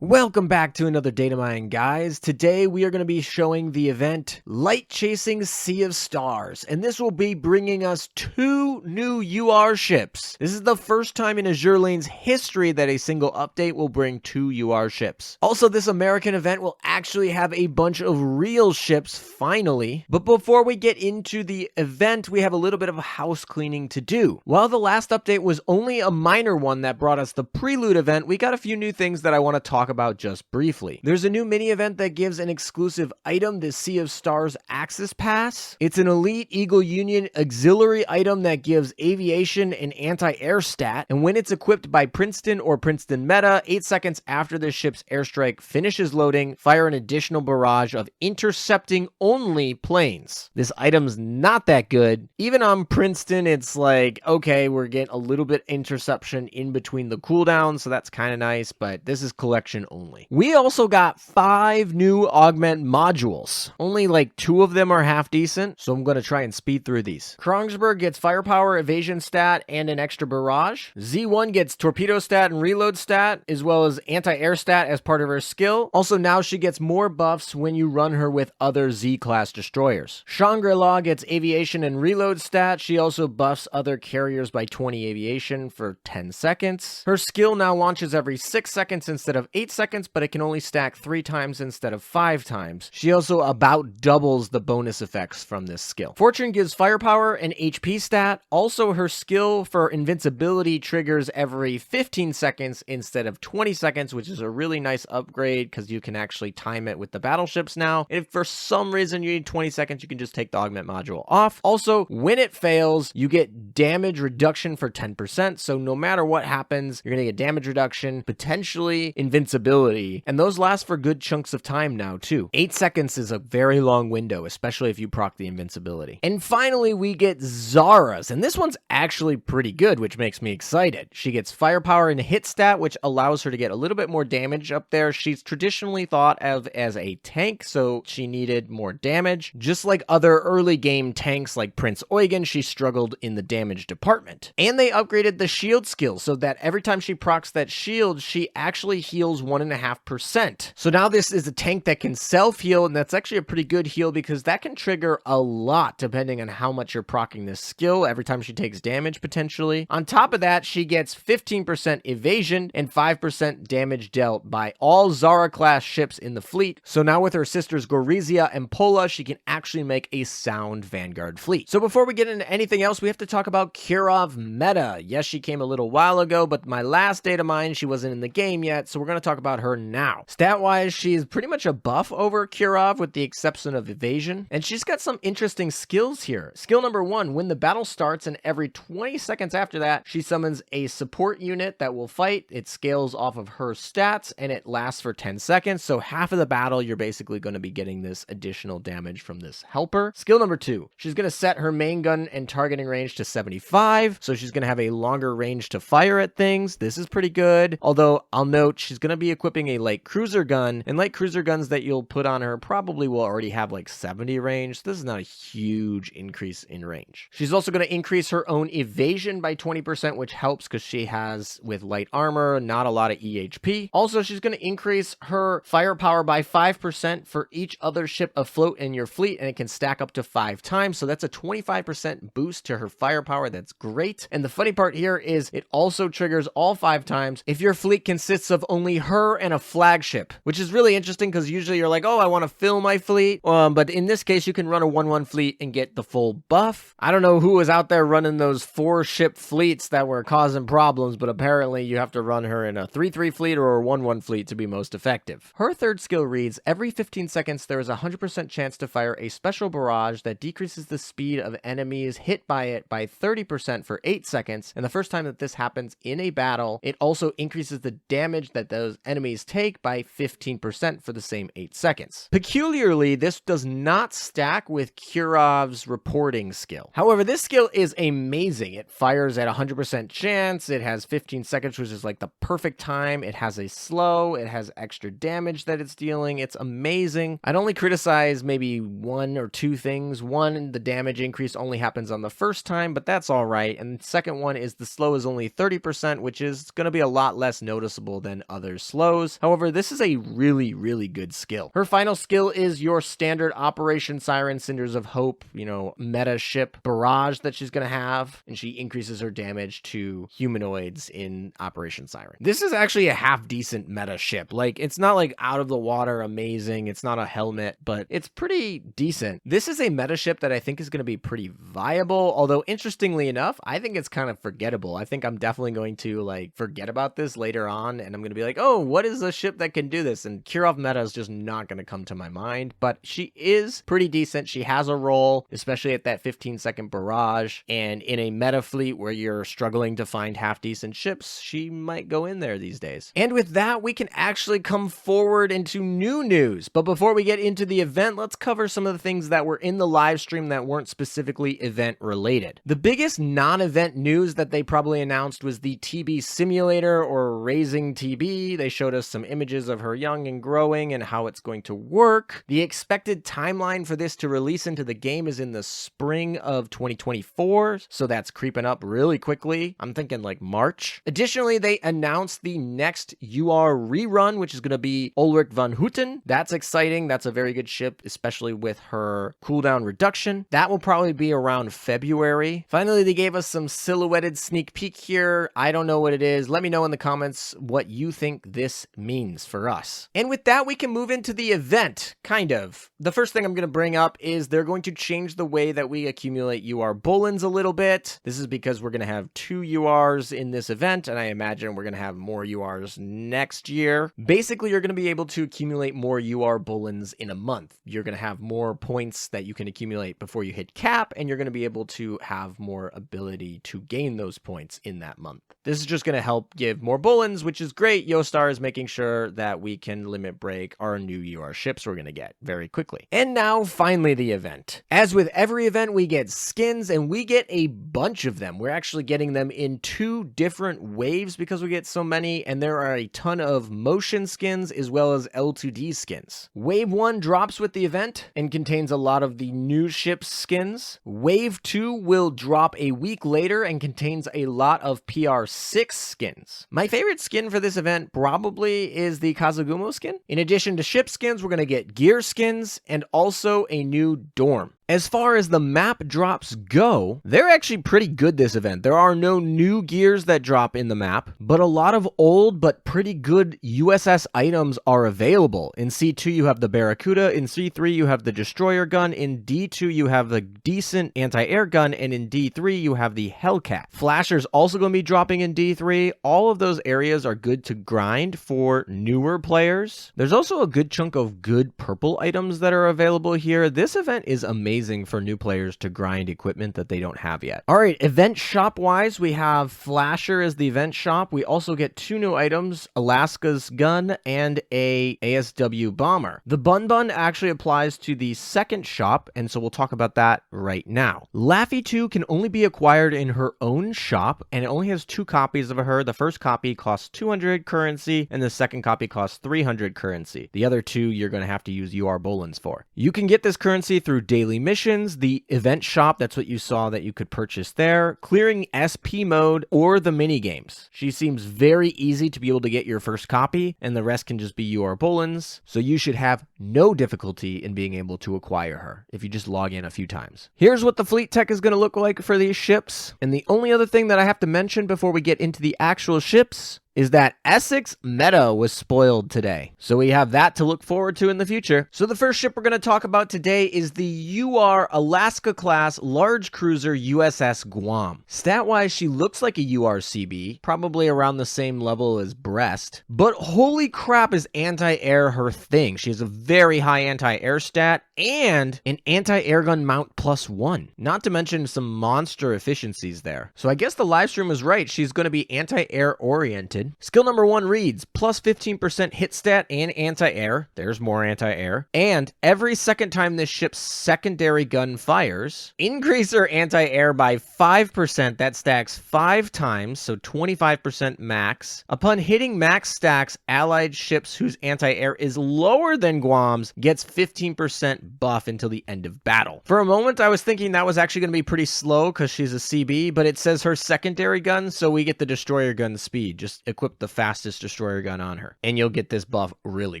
Welcome back to another data mine, guys. Today we are going to be showing the event Light Chasing Sea of Stars, and this will be bringing us 2 new UR ships. This is the first time in Azur Lane's history that a single update will bring 2 UR ships. Also, this American event will actually have a bunch of real ships finally. But before we get into the event, we have a little bit of house cleaning to do. While the last update was only a minor one that brought us the Prelude event, we got a few new things that I want to talk about just briefly. There's a new mini event that gives an exclusive item, the Sea of Stars Axis Pass. It's an elite Eagle Union auxiliary item that gives aviation and anti-air stat, and when it's equipped by Princeton or Princeton Meta, 8 seconds after the ship's airstrike finishes loading, fire an additional barrage of intercepting only planes. This item's not that good. Even on Princeton, it's like, okay, we're getting a little bit interception in between the cooldowns, so that's kind of nice, but this is collection only. We also got 5 new augment modules. Only like 2 of them are half decent, so I'm going to try and speed through these. Krongsberg gets firepower, evasion stat, and an extra barrage. Z1 gets torpedo stat and reload stat, as well as anti-air stat as part of her skill. Also, now she gets more buffs when you run her with other Z-class destroyers. Shangri-La gets aviation and reload stat. She also buffs other carriers by 20 aviation for 10 seconds. Her skill now launches every 6 seconds instead of 8 seconds, but it can only stack 3 times instead of 5 times. She also about doubles the bonus effects from this skill. Fortune gives firepower and HP stat. Also, her skill for invincibility triggers every 15 seconds instead of 20 seconds, which is a really nice upgrade because you can actually time it with the battleships now. If for some reason you need 20 seconds, you can just take the augment module off. Also, when it fails, you get damage reduction for 10%, so no matter what happens, you're gonna get damage reduction, potentially invincibility, and those last for good chunks of time now too. 8 seconds is a very long window, especially if you proc the invincibility. And finally, we get Zara's, and this one's actually pretty good, which makes me excited. She gets firepower and hit stat, which allows her to get a little bit more damage up there. She's traditionally thought of as a tank, so she needed more damage. Just like other early game tanks like Prince Eugen, she struggled in the damage department. And they upgraded the shield skill so that every time she procs that shield, she actually heals 1.5%. So now this is a tank that can self-heal, and that's actually a pretty good heal because that can trigger a lot depending on how much you're proccing this skill every time she takes damage potentially. On top of that, she gets 15% evasion and 5% damage dealt by all Zara class ships in the fleet. So now with her sisters Gorizia and Pola, she can actually make a sound Vanguard fleet. So before we get into anything else, we have to talk about Kirov META. Yes, she came a little while ago, but my last data mine, she wasn't in the game yet, so we're going to talk about her now. Stat-wise, she is pretty much a buff over Kirov with the exception of evasion, and she's got some interesting skills here. Skill number 1, when the battle starts and every 20 seconds after that, she summons a support unit that will fight. It scales off of her stats, and it lasts for 10 seconds, so half of the battle, you're basically going to be getting this additional damage from this helper. Skill number 2, she's going to set her main gun and targeting range to 75, so she's going to have a longer range to fire at things. This is pretty good, although I'll note she's going to be equipping a light cruiser gun, and light cruiser guns that you'll put on her probably will already have like 70 range. So this is not a huge increase in range. She's also going to increase her own evasion by 20%, which helps because she has, with light armor, not a lot of EHP. Also, she's going to increase her firepower by 5% for each other ship afloat in your fleet, and it can stack up to 5 times. So that's a 25% boost to her firepower. That's great. And the funny part here is it also triggers all 5 times if your fleet consists of only her and a flagship, which is really interesting because usually you're like, oh, I want to fill my fleet. But in this case, you can run a 1-1 fleet and get the full buff. I don't know who was out there running those 4-ship fleets that were causing problems, but apparently you have to run her in a 3-3 fleet or a 1-1 fleet to be most effective. Her third skill reads, every 15 seconds, there is a 100% chance to fire a special barrage that decreases the speed of enemies hit by it by 30% for 8 seconds. And the first time that this happens in a battle, it also increases the damage that those enemies take by 15% for the same 8 seconds. Peculiarly, this does not stack with Kirov's reporting skill. However, this skill is amazing. It fires at 100% chance. It has 15 seconds, which is like the perfect time. It has a slow. It has extra damage that it's dealing. It's amazing. I'd only criticize maybe 1 or 2 things. One, the damage increase only happens on the first time, but that's all right. And the second one is the slow is only 30%, which is going to be a lot less noticeable than other slows. However, this is a really good skill. Her final skill is your standard Operation Siren Cinders of Hope, meta ship barrage that she's going to have, and she increases her damage to humanoids in Operation Siren. This is actually a half decent meta ship. Like, it's not like out of the water amazing. It's not a helmet, but it's pretty decent. This is a meta ship that I think is going to be pretty viable, although interestingly enough, I think it's kind of forgettable. I think I'm definitely going to forget about this later on, and I'm going to be like, oh, what is a ship that can do this? And Kirov META is just not going to come to my mind, but she is pretty decent. She has a role, especially at that 15-second barrage, and in a meta fleet where you're struggling to find half-decent ships, she might go in there these days. And with that, we can actually come forward into new news. But before we get into the event, let's cover some of the things that were in the live stream that weren't specifically event related. The biggest non-event news that they probably announced was the TB simulator, or Raising TB. They showed us some images of her young and growing and how it's going to work. The expected timeline for this to release into the game is in the spring of 2024, so that's creeping up really quickly. I'm thinking like March. Additionally, they announced the next UR rerun, which is going to be Ulrich von Hutten. That's exciting. That's a very good ship, especially with her cooldown reduction. That will probably be around February. Finally, they gave us some silhouetted sneak peek here. I don't know what it is. Let me know in the comments what you think this means for us. And with that, we can move into the event, kind of. The first thing I'm going to bring up is they're going to change the way that we accumulate UR Bullens a little bit. This is because we're going to have 2 URs in this event, and I imagine we're going to have more URs next year. Basically, you're going to be able to accumulate more UR Bullens in a month. You're going to have more points that you can accumulate before you hit cap, and you're going to be able to have more ability to gain those points in that month. This is just going to help give more Bullens, which is great. Yostar is making sure that we can limit break our new UR ships we're going to get very quickly. And now, finally, the event. As with every event, we get skins, and we get a bunch of them. We're actually getting them in 2 different waves because we get so many, and there are a ton of motion skins as well as L2D skins. Wave 1 drops with the event and contains a lot of the new ship skins. Wave 2 will drop a week later and contains a lot of PR6 skins. My favorite skin for this event probably is the Kazugumo skin. In addition to ship skins, we're going to get gear skins and also a new dorm. As far as the map drops go, they're actually pretty good this event. There are no new gears that drop in the map, but a lot of old but pretty good USS items are available. In C2, you have the Barracuda. In C3, you have the Destroyer gun. In D2, you have the decent anti-air gun. And in D3, you have the Hellcat. Flasher's also going to be dropping in D3. All of those areas are good to grind for newer players. There's also a good chunk of good purple items that are available here. This event is amazing for new players to grind equipment that they don't have yet. All right, event shop wise, we have Flasher as the event shop. We also get 2 new items, Alaska's gun and a ASW bomber. The Bun Bun actually applies to the second shop, and so we'll talk about that right now. Laffey II can only be acquired in her own shop, and it only has 2 copies of her. The first copy costs 200 currency, and the second copy costs 300 currency. The other 2 you're going to have to use UR Bullens for. You can get this currency through daily missions, the event shop, that's what you saw that you could purchase there, clearing SP mode, or the mini games. She seems very easy to be able to get your first copy, and the rest can just be UR Bullens, so you should have no difficulty in being able to acquire her if you just log in a few times. Here's what the fleet tech is going to look like for these ships, and the only other thing that I have to mention before we get into the actual ships is that Essex Meta was spoiled today. So we have that to look forward to in the future. So the first ship we're going to talk about today is the UR Alaska class large cruiser USS Guam. Stat-wise, she looks like a URCB, probably around the same level as Brest, but holy crap is anti-air her thing. She has a very high anti-air stat and an anti-air gun mount +1, not to mention some monster efficiencies there. So I guess the live stream was right. She's going to be anti-air oriented. Skill number 1 reads plus 15% hit stat and anti-air. There's more anti-air. And every second time this ship's secondary gun fires, increase her anti-air by 5%. That stacks 5 times, so 25% max. Upon hitting max stacks, allied ships whose anti-air is lower than Guam's gets 15% buff until the end of battle. For a moment, I was thinking that was actually going to be pretty slow because she's a CB, but it says her secondary gun, so we get the destroyer gun speed. Just equip the fastest destroyer gun on her, and you'll get this buff really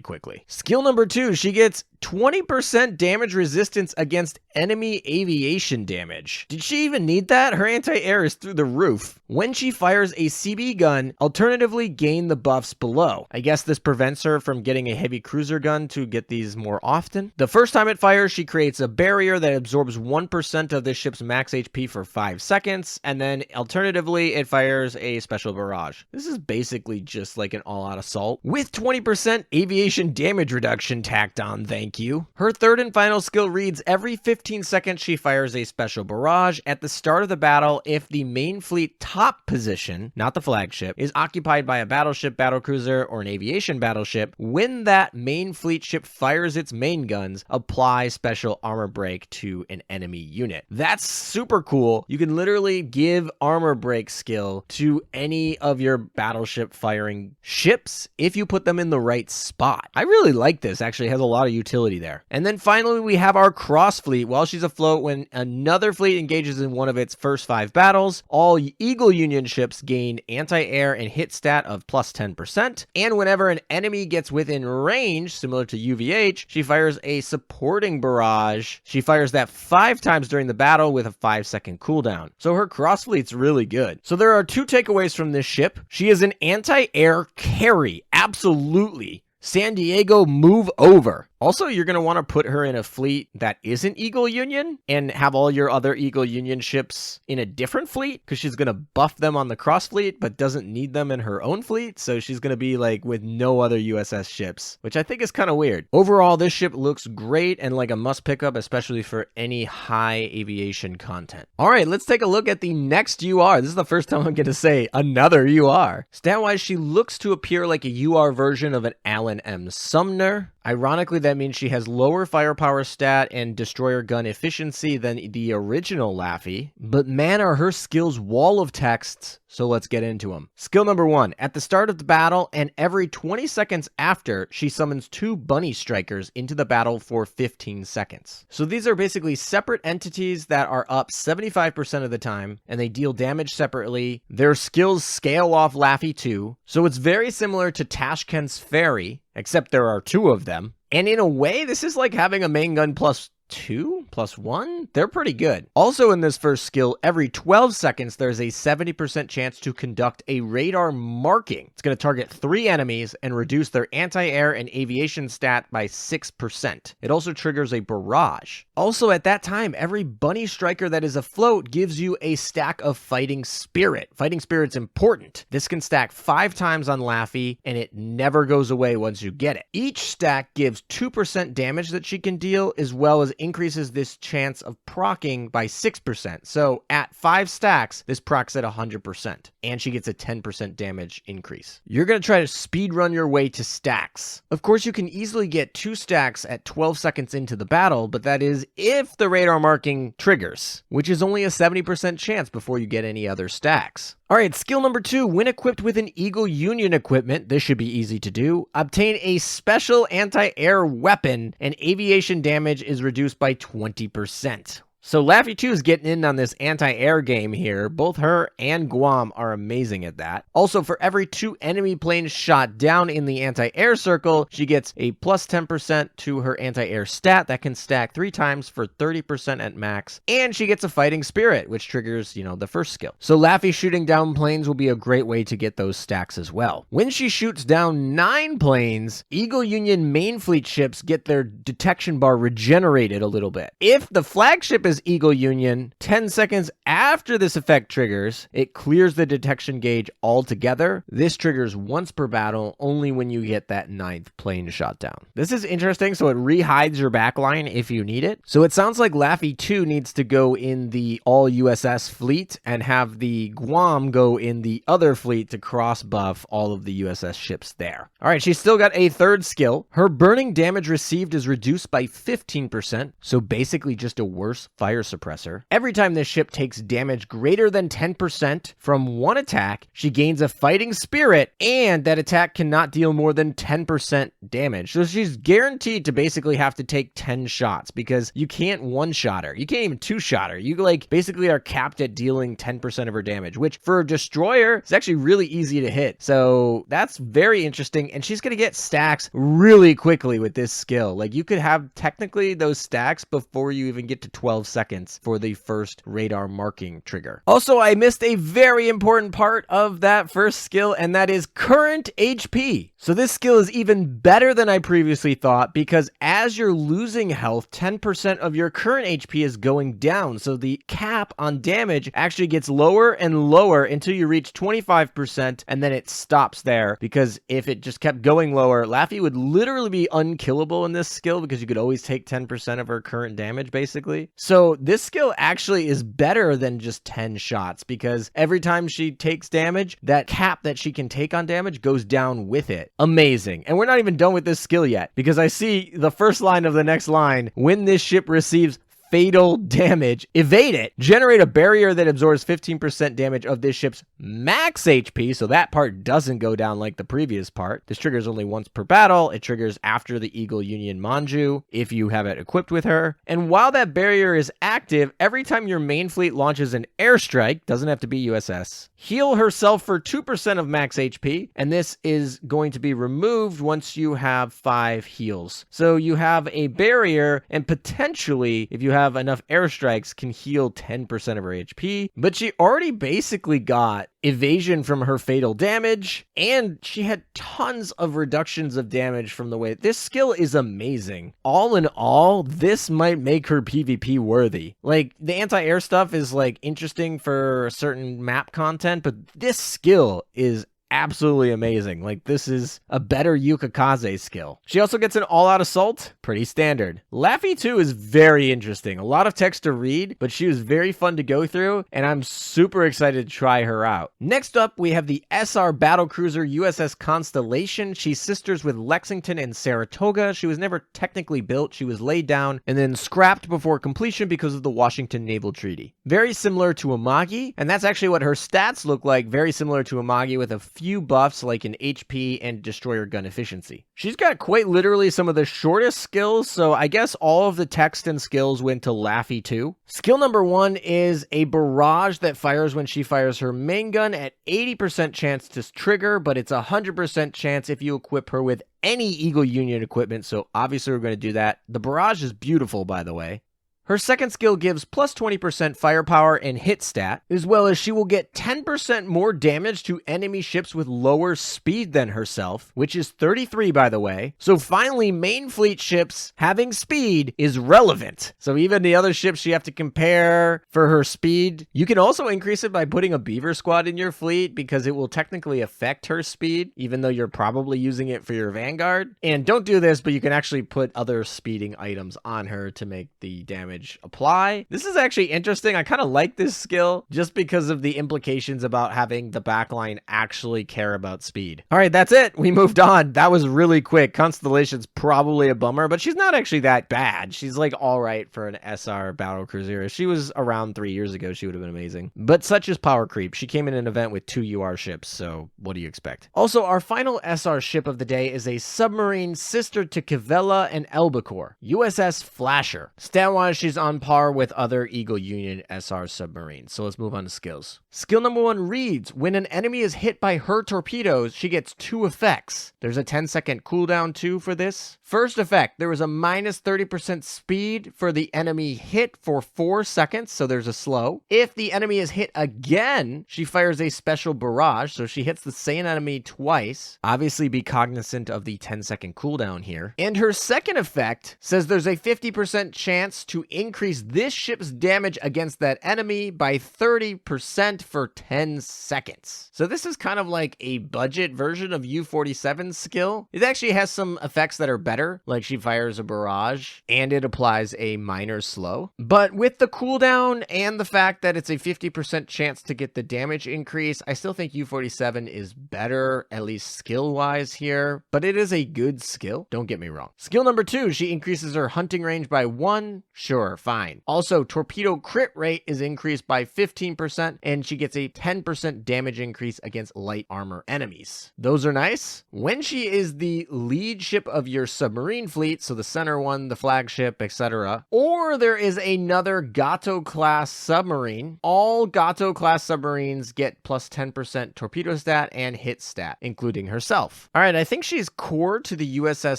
quickly. Skill number 2, she gets 20% damage resistance against enemy aviation damage. Did she even need that? Her anti-air is through the roof. When she fires a CB gun, alternatively gain the buffs below. I guess this prevents her from getting a heavy cruiser gun to get these more often. The first time it fires, she creates a barrier that absorbs 1% of the ship's max HP for 5 seconds, and then alternatively, it fires a special barrage. This is basically just like an all-out assault with 20% aviation damage reduction tacked on, thank you. Her third and final skill reads, every 15 seconds she fires a special barrage at the start of the battle if the main fleet top position, not the flagship, is occupied by a battleship, battlecruiser, or an aviation battleship. When that main fleet ship fires its main guns, apply special armor break to an enemy unit. That's super cool. You can literally give armor break skill to any of your battleship firing ships if you put them in the right spot. I really like this. Actually, it has a lot of utility there. And then finally, we have our cross fleet. While she's afloat, when another fleet engages in one of its first 5 battles, all Eagle Union ships gain anti-air and hit stat of plus 10%. And whenever an enemy gets within range, similar to UVH, she fires a supporting barrage. She fires that 5 times during the battle with a 5-second cooldown. So her cross fleet's really good. So there are 2 takeaways from this ship. She is an anti-air carry. Absolutely. San Diego, move over. Also, you're going to want to put her in a fleet that isn't Eagle Union and have all your other Eagle Union ships in a different fleet because she's going to buff them on the cross fleet but doesn't need them in her own fleet. So she's going to be like with no other USS ships, which I think is kind of weird. Overall, this ship looks great and like a must pick up, especially for any high aviation content. All right, let's take a look at the next UR. This is the first time I'm going to say another UR. Stat-wise, she looks to appear like a UR version of an Alan M. Sumner. Ironically, that means she has lower firepower stat and destroyer gun efficiency than the original Laffey, but man, are her skills wall of texts, so let's get into them. Skill number 1, at the start of the battle and every 20 seconds after, she summons 2 bunny strikers into the battle for 15 seconds. So these are basically separate entities that are up 75% of the time, and they deal damage separately. Their skills scale off Laffey II, so it's very similar to Tashkent's Ferry, except there are 2 of them. And in a way, this is like having a main gun plus 2, plus 1? They're pretty good. Also in this first skill, every 12 seconds, there's a 70% chance to conduct a radar marking. It's going to target 3 enemies and reduce their anti-air and aviation stat by 6%. It also triggers a barrage. Also at that time, every bunny striker that is afloat gives you a stack of fighting spirit. Fighting spirit's important. This can stack 5 times on Laffey, and it never goes away once you get it. Each stack gives 2% damage that she can deal, as well as increases this chance of proccing by 6%. So at 5 stacks, this procs at 100%, and she gets a 10% damage increase. You're going to try to speed run your way to stacks. Of course, you can easily get 2 stacks at 12 seconds into the battle, but that is if the radar marking triggers, which is only a 70% chance before you get any other stacks. All right, skill number 2, when equipped with an Eagle Union equipment, this should be easy to do. Obtain a special anti-air weapon, and aviation damage is reduced by 20%. So Laffey II is getting in on this anti-air game here. Both her and Guam are amazing at that. Also, for every 2 enemy planes shot down in the anti-air circle, she gets a plus 10% to her anti-air stat that can stack 3 times for 30% at max. And she gets a fighting spirit, which triggers, the first skill. So Laffey shooting down planes will be a great way to get those stacks as well. When she shoots down 9 planes, Eagle Union main fleet ships get their detection bar regenerated a little bit. If the flagship is Eagle Union, 10 seconds after this effect triggers, it clears the detection gauge altogether. This triggers once per battle, only when you get that 9th plane shot down. This is interesting, so it re-hides your backline if you need it. So it sounds like Laffey II needs to go in the all USS fleet and have the Guam go in the other fleet to cross buff all of the USS ships there. All right, she's still got a 3rd skill. Her burning damage received is reduced by 15%, so basically just a worse fire suppressor. Every time this ship takes damage greater than 10% from one attack, she gains a fighting spirit, and that attack cannot deal more than 10% damage. So she's guaranteed to basically have to take 10 shots because you can't one-shot her. You can't even two-shot her. You like basically are capped at dealing 10% of her damage, which for a destroyer is actually really easy to hit. So that's very interesting, and she's going to get stacks really quickly with this skill. Like, you could have technically those stacks before you even get to 12 seconds for the first radar marking trigger. Also, I missed a very important part of that first skill, and that is current HP. So this skill is even better than I previously thought, because as you're losing health, 10% of your current HP is going down. So the cap on damage actually gets lower and lower until you reach 25%, and then it stops there, because if it just kept going lower, Laffey would literally be unkillable in this skill because you could always take 10% of her current damage, basically. So this skill actually is better than just 10 shots, because every time she takes damage, that cap that she can take on damage goes down with it. Amazing. And we're not even done with this skill yet, because I see the first line of the next line: when this ship receives fatal damage, evade it, generate a barrier that absorbs 15% damage of this ship's max HP, so that part doesn't go down like the previous part. This triggers only once per battle. It triggers after the Eagle Union Manju if you have it equipped with her. And while that barrier is active, every time your main fleet launches an airstrike, doesn't have to be USS, heal herself for 2% of max HP, and this is going to be removed once you have 5 heals. So you have a barrier, and potentially, if you have enough airstrikes, can heal 10% of her HP, but she already basically got evasion from her fatal damage, and she had tons of reductions of damage from the way this skill is amazing. All in all, this might make her PvP worthy. Like, the anti-air stuff is like interesting for certain map content, but this skill is absolutely amazing. Like, this is a better Yukikaze skill. She also gets an all-out assault. Pretty standard. Laffey II is very interesting. A lot of text to read, but she was very fun to go through, and I'm super excited to try her out. Next up, we have the SR battlecruiser USS Constellation. She's sisters with Lexington and Saratoga. She was never technically built. She was laid down and then scrapped before completion because of the Washington Naval Treaty. Very similar to Amagi, and that's actually what her stats look like. Very similar to Amagi, with a few buffs like an HP and destroyer gun efficiency. She's got quite literally some of the shortest skills, so I guess all of the text and skills went to Laffey II. Skill number 1 is a barrage that fires when she fires her main gun at 80% chance to trigger, but it's 100% chance if you equip her with any Eagle Union equipment, so obviously we're going to do that. The barrage is beautiful, by the way. Her second skill gives plus 20% firepower and hit stat, as well as she will get 10% more damage to enemy ships with lower speed than herself, which is 33, by the way. So finally, main fleet ships having speed is relevant. So even the other ships you have to compare for her speed, you can also increase it by putting a beaver squad in your fleet, because it will technically affect her speed, even though you're probably using it for your vanguard. And don't do this, but you can actually put other speeding items on her to make the damage apply. This is actually interesting. I kind of like this skill just because of the implications about having the backline actually care about speed. All right, that's it. We moved on. That was really quick. Constellation's probably a bummer, but she's not actually that bad. She's like all right for an SR battlecruiser. If she was around 3 years ago, she would have been amazing. But such is power creep. She came in an event with 2 UR ships, so what do you expect? Also, our final SR ship of the day is a submarine sister to Kavella and Albacore, USS Flasher. Stat-wise, she's on par with other Eagle Union SR submarines. So let's move on to skills. Skill number 1 reads, when an enemy is hit by her torpedoes, she gets 2 effects. There's a 10-second cooldown too for this. First effect, there was a minus 30% speed for the enemy hit for 4 seconds, so there's a slow. If the enemy is hit again, she fires a special barrage, so she hits the same enemy twice. Obviously be cognizant of the 10-second cooldown here. And her second effect says there's a 50% chance to increase this ship's damage against that enemy by 30% for 10 seconds. So this is kind of like a budget version of U-47's skill. It actually has some effects that are better, like she fires a barrage and it applies a minor slow. But with the cooldown and the fact that it's a 50% chance to get the damage increase, I still think U-47 is better, at least skill-wise here, but it is a good skill. Don't get me wrong. Skill number 2, she increases her hunting range by 1. Sure. Sure, fine. Also, torpedo crit rate is increased by 15%, and she gets a 10% damage increase against light armor enemies. Those are nice. When she is the lead ship of your submarine fleet, so the center one, the flagship, etc., or there is another Gato class submarine, all Gato class submarines get plus 10% torpedo stat and hit stat, including herself. All right, I think she's core to the USS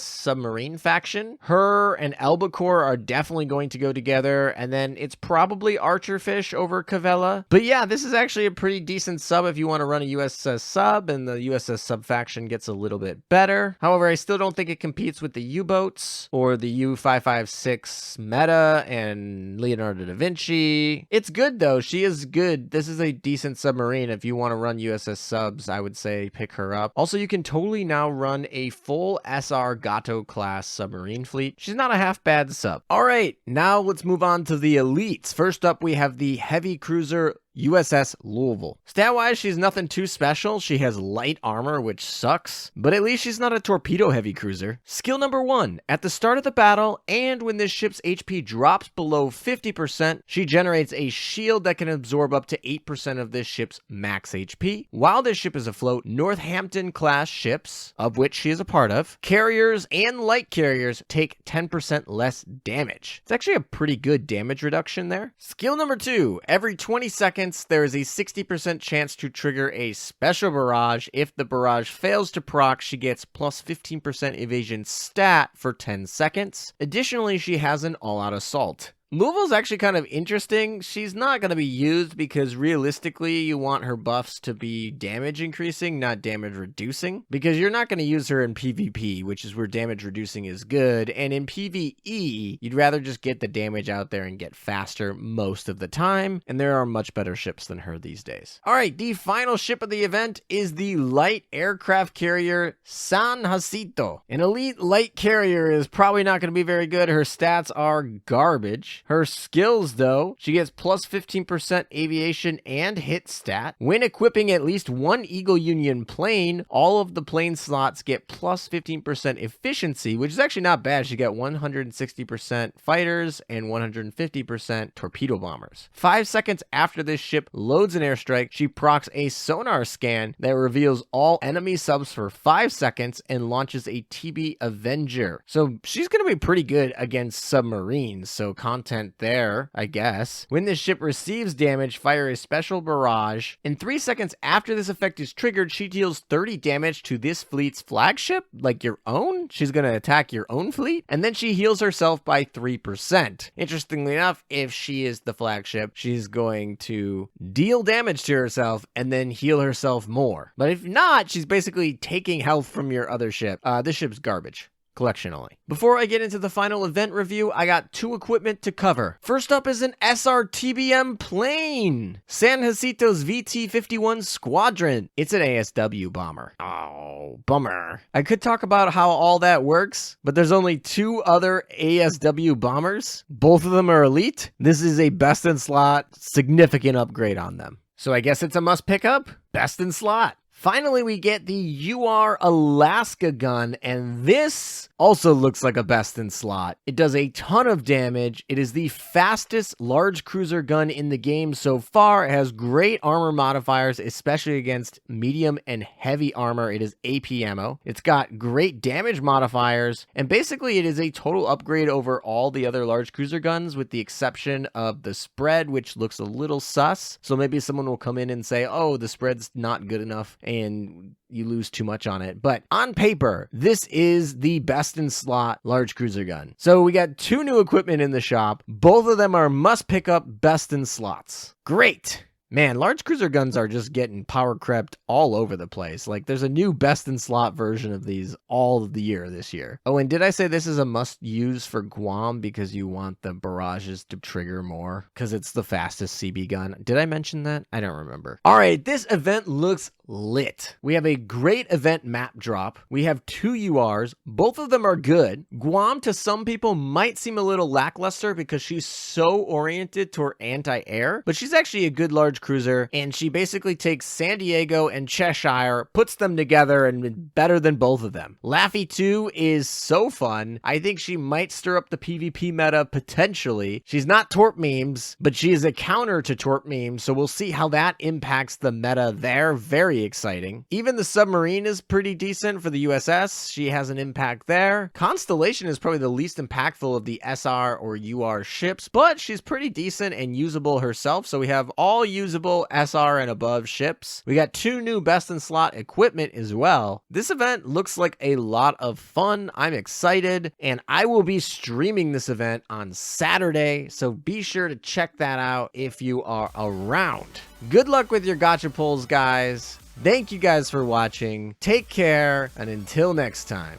Submarine faction. Her and Albacore are definitely going to go together, and then it's probably Archerfish over Cavella. But yeah, this is actually a pretty decent sub if you want to run a USS sub, and the USS sub faction gets a little bit better. However, I still don't think it competes with the U-boats or the U-556 Meta and Leonardo da Vinci. It's good though. She is good. This is a decent submarine. If you want to run USS subs, I would say pick her up. Also, you can totally now run a full SR Gato class submarine fleet. She's not a half bad sub. All right, now let's move on to the elites. First up, we have the heavy cruiser USS Louisville. Stat-wise, she's nothing too special. She has light armor, which sucks, but at least she's not a torpedo heavy cruiser. Skill number 1. At the start of the battle, and when this ship's HP drops below 50%, she generates a shield that can absorb up to 8% of this ship's max HP. While this ship is afloat, Northampton-class ships, of which she is a part of, carriers and light carriers take 10% less damage. It's actually a pretty good damage reduction there. Skill number 2. Every 20 seconds, there is a 60% chance to trigger a special barrage. If the barrage fails to proc, she gets plus 15% evasion stat for 10 seconds. Additionally, she has an all-out assault. Louisville's actually kind of interesting. She's not going to be used because realistically you want her buffs to be damage increasing, not damage reducing, because you're not going to use her in PvP, which is where damage reducing is good, and in PvE you'd rather just get the damage out there and get faster most of the time, and there are much better ships than her these days. Alright, the final ship of the event is the light aircraft carrier San Jacinto. An elite light carrier is probably not going to be very good. Her stats are garbage. Her skills, though, she gets plus 15% aviation and hit stat. When equipping at least one Eagle Union plane, all of the plane slots get plus 15% efficiency, which is actually not bad. She got 160% fighters and 150% torpedo bombers. 5 seconds after this ship loads an airstrike, she procs a sonar scan that reveals all enemy subs for 5 seconds and launches a TB Avenger. So she's going to be pretty good against submarines, so content there, I guess. When this ship receives damage, fire a special barrage. In 3 seconds after this effect is triggered, she deals 30 damage to this fleet's flagship, like your own. She's going to attack your own fleet, and then she heals herself by 3%. Interestingly enough, if she is the flagship, she's going to deal damage to herself and then heal herself more. But if not, she's basically taking health from your other ship. This ship's garbage. Collection only. Before I get into the final event review, I got 2 equipment to cover. First up is an SRTBM plane. San Jacinto's VT-51 Squadron. It's an ASW bomber. Oh, bummer. I could talk about how all that works, but there's only 2 other ASW bombers. Both of them are elite. This is a best in slot, significant upgrade on them. So I guess it's a must pick up. Best in slot. Finally, we get the UR Alaska gun, and this also looks like a best in slot. It does a ton of damage. It is the fastest large cruiser gun in the game so far. It has great armor modifiers, especially against medium and heavy armor. It is AP ammo. It's got great damage modifiers, and basically it is a total upgrade over all the other large cruiser guns with the exception of the spread, which looks a little sus. So maybe someone will come in and say, oh, the spread's not good enough and you lose too much on it. But on paper, this is the best in slot large cruiser gun. So we got 2 new equipment in the shop. Both of them are must pick up best in slots. Great. Man, large cruiser guns are just getting power crept all over the place. Like, there's a new best in slot version of these all of the year this year. Oh, and did I say this is a must use for Guam because you want the barrages to trigger more? Because it's the fastest CB gun. Did I mention that? I don't remember. All right, this event looks lit. We have a great event map drop. We have 2 URs. Both of them are good. Guam to some people might seem a little lackluster because she's so oriented toward anti-air, but she's actually a good large cruiser, and she basically takes San Diego and Cheshire, puts them together, and better than both of them. Laffey II is so fun. I think she might stir up the PvP meta potentially. She's not Torp memes, but she is a counter to Torp memes, so we'll see how that impacts the meta there. Very exciting. Even the submarine is pretty decent for the USS. She has an impact there. Constellation is probably the least impactful of the SR or UR ships, but she's pretty decent and usable herself, so we have all usable SR and above ships. We got 2 new best in slot equipment as well. This event looks like a lot of fun. I'm excited, and I will be streaming this event on Saturday, so be sure to check that out if you are around. Good luck with your gacha pulls, guys. Thank you guys for watching. Take care, and until next time.